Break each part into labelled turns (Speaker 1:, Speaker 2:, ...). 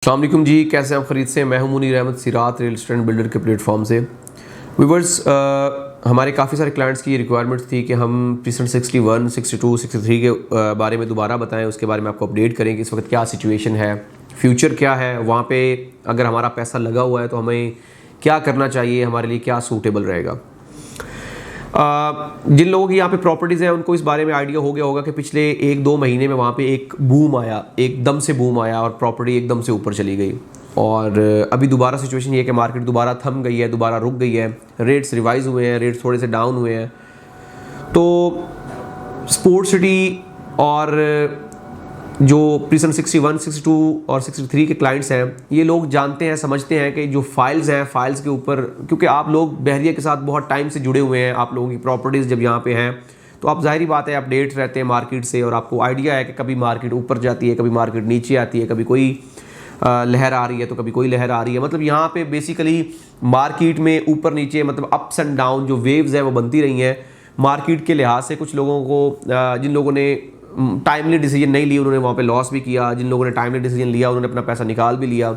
Speaker 1: अस्सलाम वालेकुम जी, कैसे आप खरीद से? मैं हूं मुनीर अहमद सिरात रियल एस्टेट बिल्डर के प्लेटफॉर्म से। व्यूवर्स, हमारे काफ़ी सारे क्लाइंट्स की रिक्वायरमेंट थी कि हम प्रीसेंट 61, 62, 63 के बारे में दोबारा बताएं, उसके बारे में आपको अपडेट करें कि इस वक्त क्या सिचुएशन है, फ्यूचर क्या है, वहाँ पे अगर हमारा पैसा लगा हुआ है तो हमें क्या करना चाहिए, हमारे लिए क्या सूटेबल रहेगा। जिन लोगों की यहाँ पे प्रॉपर्टीज़ हैं उनको इस बारे में आइडिया हो गया होगा कि पिछले 1-2 महीने में वहाँ पे एक बूम आया, एकदम से बूम आया और प्रॉपर्टी एकदम से ऊपर चली गई। और अभी दोबारा सिचुएशन ये है कि मार्केट दोबारा थम गई है, दोबारा रुक गई है, रेट्स रिवाइज हुए हैं, रेट्स थोड़े से डाउन हुए हैं। तो स्पोर्ट सिटी और जो प्रीसेंट 61, 62 और 63 के क्लाइंट्स हैं, ये लोग जानते हैं, समझते हैं कि जो फाइल्स हैं, फाइल्स के ऊपर, क्योंकि आप लोग बहरिया के साथ बहुत टाइम से जुड़े हुए हैं, आप लोगों की प्रॉपर्टीज़ जब यहाँ पे हैं तो आप जाहिर बात है अपडेट रहते हैं मार्केट से, और आपको आइडिया है कि कभी मार्केट ऊपर जाती है, कभी मार्केट नीचे आती है, कभी कोई लहर आ रही है तो कभी कोई लहर आ रही है। मतलब यहाँ पे बेसिकली मार्केट में ऊपर नीचे, मतलब अप्स एंड डाउन जो वेव्स हैं वो बनती रही हैं। मार्केट के लिहाज से कुछ लोगों को, जिन लोगों ने टाइमली डिसीजन नहीं लिया उन्होंने वहाँ पे लॉस भी किया, जिन लोगों ने टाइमली डिसीजन लिया उन्होंने अपना पैसा निकाल भी लिया।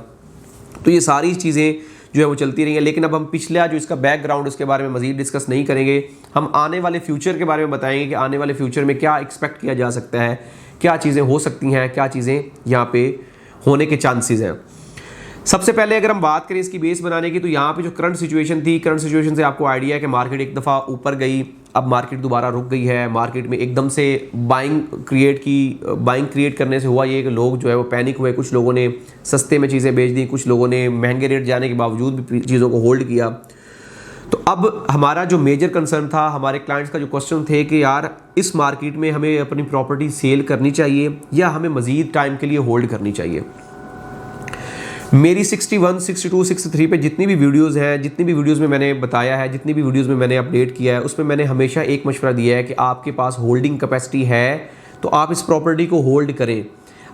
Speaker 1: तो ये सारी चीज़ें जो है वो चलती रही हैं। लेकिन अब हम पिछला जो इसका बैकग्राउंड उसके बारे में मज़ीद डिस्कस नहीं करेंगे, हम आने वाले फ्यूचर के बारे में बताएंगे कि आने वाले फ्यूचर में क्या एक्सपेक्ट किया जा सकता है, क्या चीज़ें हो सकती हैं, क्या चीज़ें यहाँ पे होने के चांसेस हैं। सबसे पहले अगर हम बात करें इसकी बेस बनाने की, तो यहाँ पे जो करंट सिचुएशन थी, करंट सिचुएशन से आपको आइडिया है कि मार्केट एक दफ़ा ऊपर गई, अब मार्केट दोबारा रुक गई है। मार्केट में एकदम से बाइंग क्रिएट करने से हुआ ये कि लोग जो है वो पैनिक हुए, कुछ लोगों ने सस्ते में चीज़ें बेच दी, कुछ लोगों ने महंगे रेट जाने के बावजूद भी चीज़ों को होल्ड किया। तो अब हमारा जो मेजर कंसर्न था, हमारे क्लाइंट्स का जो क्वेश्चन थे कि यार इस मार्केट में हमें अपनी प्रॉपर्टी सेल करनी चाहिए या हमें मज़ीद टाइम के लिए होल्ड करनी चाहिए। मेरी 61, 62, 63 पे जितनी भी वीडियोस हैं, जितनी भी वीडियोस में मैंने बताया है, जितनी भी वीडियोस में मैंने अपडेट किया है, उसमें मैंने हमेशा एक मशवरा दिया है कि आपके पास होल्डिंग कैपेसिटी है तो आप इस प्रॉपर्टी को होल्ड करें।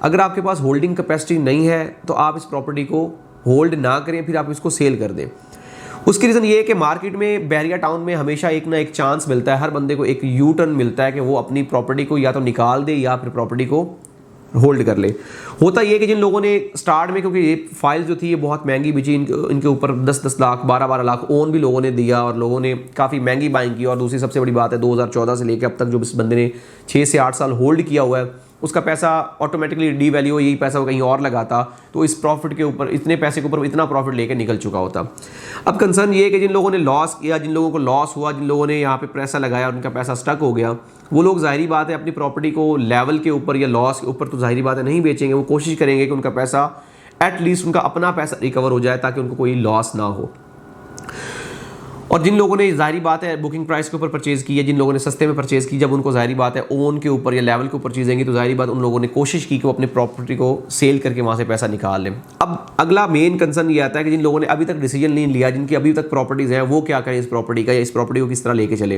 Speaker 1: अगर आपके पास होल्डिंग कैपेसिटी नहीं है तो आप इस प्रॉपर्टी को होल्ड ना करें, फिर आप इसको सेल कर दें। उसकी रीज़न ये है कि मार्केट में, बहरिया टाउन में हमेशा एक ना एक चांस मिलता है, हर बंदे को एक यू टर्न मिलता है कि वो अपनी प्रॉपर्टी को या तो निकाल दे या फिर प्रॉपर्टी को होल्ड कर ले। होता ये कि जिन लोगों ने स्टार्ट में, क्योंकि ये फाइल जो थी ये बहुत महंगी बिची, इनके ऊपर 10-10 लाख 12-12 लाख ओन भी लोगों ने दिया और लोगों ने काफ़ी महंगी बाइंग की। और दूसरी सबसे बड़ी बात है 2014 से लेकर अब तक जो इस बंदे ने 6 से 8 साल होल्ड किया हुआ है, उसका पैसा ऑटोमेटिकली डी वैल्यू, यही पैसा वो कहीं और लगाता तो इस प्रॉफिट के ऊपर, इतने पैसे के ऊपर इतना प्रॉफिट लेकर निकल चुका होता। अब कंसर्न ये है कि जिन लोगों ने लॉस किया, जिन लोगों को लॉस हुआ, जिन लोगों ने यहाँ पे पैसा लगाया और उनका पैसा स्टक हो गया, वो लोग जाहिर बात है अपनी प्रॉपर्टी को लेवल के ऊपर या लॉस के ऊपर तो जाहिर बात है नहीं बेचेंगे। वो कोशिश करेंगे कि उनका पैसा, एटलीस्ट उनका अपना पैसा रिकवर हो जाए ताकि उनको कोई लॉस ना हो। और जिन लोगों ने जाहिर बात है बुकिंग प्राइस के ऊपर परचेज़ की है, जिन लोगों ने सस्ते में परचेज़ की, जब उनको जाहिर बात है ओन के ऊपर या लेवल के ऊपर चीज़ें की, तो जाहिर बात उन लोगों ने कोशिश की कि वो अपनी प्रॉपर्टी को सेल करके वहाँ से पैसा निकाल लें। अब अगला मेन कंसर्न ये आता है कि जिन लोगों ने अभी तक डिसीजन नहीं लिया, जिनकी अभी तक प्रॉपर्टीज़ हैं, वो क्या करें इस प्रॉपर्टी का, या इस प्रॉपर्टी को किस तरह लेके चले।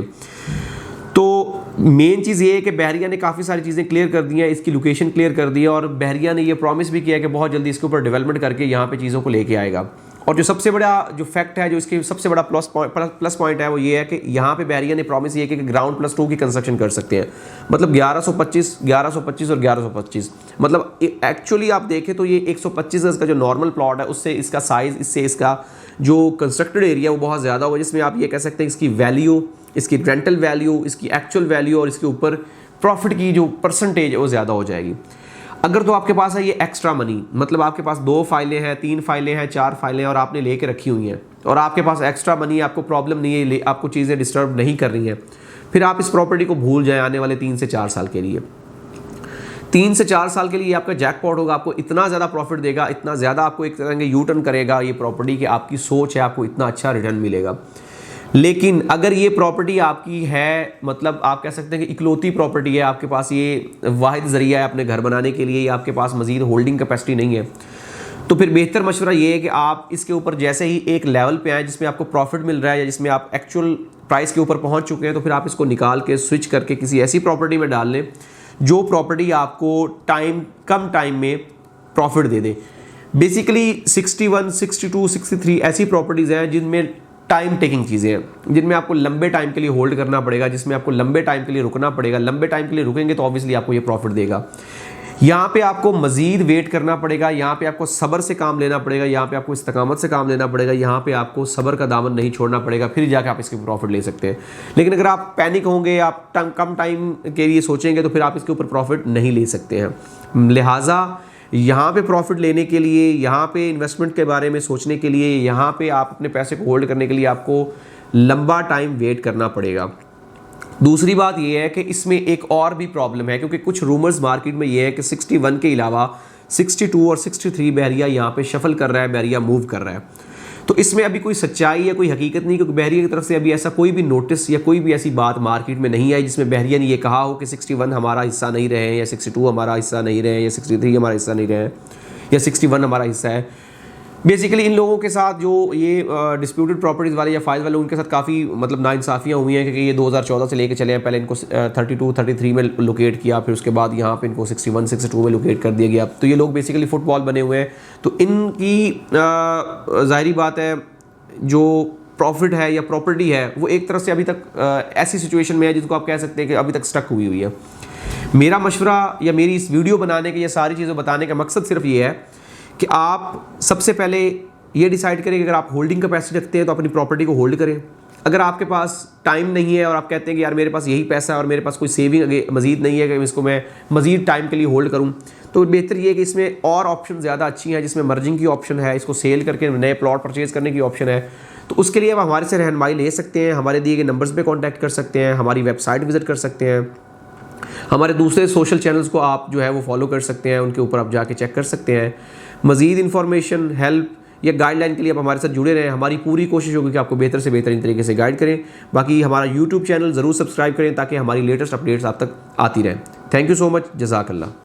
Speaker 1: तो मेन चीज़ ये है कि बहरिया ने काफ़ी सारी चीज़ें क्लियर कर दी हैं, इसकी लोकेशन क्लियर कर दी है, और बहरिया ने ये प्रॉमिस भी किया है कि बहुत जल्दी इसके ऊपर डेवलपमेंट करके यहाँ पे चीज़ों को लेके आएगा। और जो सबसे बड़ा जो फैक्ट है, जो इसके सबसे बड़ा प्लस पॉइंट है, वो ये है कि यहाँ पे बहरिया ने प्रॉमिस ये कि ग्राउंड +2 की कंस्ट्रक्शन कर सकते हैं। मतलब 1125 और 1125, मतलब एक्चुअली आप देखें तो ये 125 गज का जो नॉर्मल प्लॉट है उससे इसका साइज़, इससे इसका जो कंस्ट्रक्टेड एरिया वो बहुत ज़्यादा हुआ, जिसमें आप ये कह सकते हैं इसकी वैल्यू, इसकी रेंटल वैल्यू, इसकी एक्चुअल वैल्यू और इसके ऊपर प्रॉफिट की जो परसेंटेज है वो ज़्यादा हो जाएगी। अगर तो आपके पास है ये एक्स्ट्रा मनी, मतलब आपके पास 2 फाइलें हैं, 3 फाइलें हैं, 4 फाइलें और आपने लेके रखी हुई हैं, और आपके पास एक्स्ट्रा मनी, आपको प्रॉब्लम नहीं है, आपको चीज़ें डिस्टर्ब नहीं कर रही हैं, फिर आप इस प्रॉपर्टी को भूल जाएं आने वाले 3 से 4 साल के लिए। 3 से 4 साल के लिए आपका जैकपॉट होगा, आपको इतना ज़्यादा प्रॉफिट देगा, इतना ज़्यादा आपको एक तरह के यू टर्न करेगा ये प्रॉपर्टी कि आपकी सोच है, आपको इतना अच्छा रिटर्न मिलेगा। लेकिन अगर ये प्रॉपर्टी आपकी है, मतलब आप कह सकते हैं कि इकलौती प्रॉपर्टी है, आपके पास ये वाहिद ज़रिया है अपने घर बनाने के लिए, आपके पास मज़ीद होल्डिंग कैपेसिटी नहीं है, तो फिर बेहतर मशवरा ये है कि आप इसके ऊपर जैसे ही एक लेवल पे आए जिसमें आपको प्रॉफिट मिल रहा है या जिसमें आप एक्चुअल प्राइस के ऊपर पहुंच चुके हैं, तो फिर आप इसको निकाल के स्विच करके किसी ऐसी प्रॉपर्टी में डाल लें जो प्रॉपर्टी आपको कम टाइम में प्रॉफिट दे दे। बेसिकली 61, 62, 63 ऐसी प्रॉपर्टीज़ हैं जिनमें टाइम टेकिंग चीज़ें हैं, जिनमें आपको लंबे टाइम के लिए होल्ड करना पड़ेगा, जिसमें आपको लंबे टाइम के लिए रुकना पड़ेगा। लंबे टाइम के लिए रुकेंगे तो ऑब्वियसली आपको ये प्रॉफिट देगा। यहाँ पे आपको मज़ीद वेट करना पड़ेगा, यहाँ पे आपको सब्र से काम लेना पड़ेगा, यहाँ पे आपको इस्तकामत से काम लेना पड़ेगा, यहाँ पे आपको सब्र का दामन नहीं छोड़ना पड़ेगा, फिर जाके आप इसके प्रॉफिट ले सकते हैं। लेकिन अगर आप पैनिक होंगे, आप कम टाइम के लिए सोचेंगे, तो फिर आप इसके ऊपर प्रॉफिट नहीं ले सकते हैं। लिहाजा यहाँ पे प्रॉफिट लेने के लिए, यहाँ पे इन्वेस्टमेंट के बारे में सोचने के लिए, यहाँ पे आप अपने पैसे को होल्ड करने के लिए आपको लंबा टाइम वेट करना पड़ेगा। दूसरी बात यह है कि इसमें एक और भी प्रॉब्लम है, क्योंकि कुछ रूमर्स मार्केट में ये है कि 61 के अलावा 62 और 63 बहरिया यहाँ पे शफल कर रहा है, बहरिया मूव कर रहा है। तो इसमें अभी कोई सच्चाई या कोई हकीकत नहीं, क्योंकि बहरिया की तरफ से अभी ऐसा कोई भी नोटिस या कोई भी ऐसी बात मार्केट में नहीं आई जिसमें बहरिया ने ये कहा हो कि 61 हमारा हिस्सा नहीं रहे, या 62 हमारा हिस्सा नहीं रहे, या 63 हमारा हिस्सा नहीं रहे, या 61 हमारा हिस्सा है। बेसिकली इन लोगों के साथ जो ये डिस्प्यूटेड प्रॉपर्टीज़ वाले या फाइल वाले, उनके साथ काफ़ी मतलब नाइंसाफ़ियाँ हुई हैं, क्योंकि ये 2014 से लेके चले हैं। पहले इनको 32, 33 में लोकेट किया, फिर उसके बाद यहाँ पे इनको 61, 62 में लोकेट कर दिया गया। तो ये लोग बेसिकली फुटबॉल बने हुए हैं। तो इनकी ज़ाहिरी बात है जो प्रॉफिट है या प्रॉपर्टी है वो एक तरफ से अभी तक ऐसी सिचुएशन में है जिसको आप कह सकते हैं कि अभी तक स्टक हुई है। मेरा मशवरा या मेरी इस वीडियो बनाने के, ये सारी चीज़ें बताने का मकसद सिर्फ ये है कि आप सबसे पहले ये डिसाइड करें कि अगर आप होल्डिंग कैपेसिटी रखते हैं तो अपनी प्रॉपर्टी को होल्ड करें। अगर आपके पास टाइम नहीं है और आप कहते हैं कि यार मेरे पास यही पैसा है और मेरे पास कोई सेविंग मज़ीद नहीं है कि इसको मैं मज़ीद टाइम के लिए होल्ड करूं, तो बेहतर ये है कि इसमें और ऑप्शन ज़्यादा अच्छी हैं, जिसमें मर्जिंग की ऑप्शन है, इसको सेल करके नए प्लॉट परचेज़ करने की ऑप्शन है। तो उसके लिए आप हमारे से रहनुमाई ले सकते हैं, हमारे दिए गए नंबर्स पर कॉन्टैक्ट कर सकते हैं, हमारी वेबसाइट विज़िट कर सकते हैं, हमारे दूसरे सोशल चैनल्स को आप जो है वो फॉलो कर सकते हैं, उनके ऊपर आप जाके चेक कर सकते हैं। मज़ीद इन्फॉर्मेशन, हेल्प या गाइडलाइन के लिए आप हमारे साथ जुड़े रहें। हमारी पूरी कोशिश होगी कि आपको बेहतर से बेहतरीन तरीके से गाइड करें। बाकी हमारा यूट्यूब चैनल ज़रूर सब्सक्राइब करें ताकि हमारी लेटेस्ट अपडेट्स आप तक आती रहें। थैंक यू सो मच, जज़ाकल्लाह।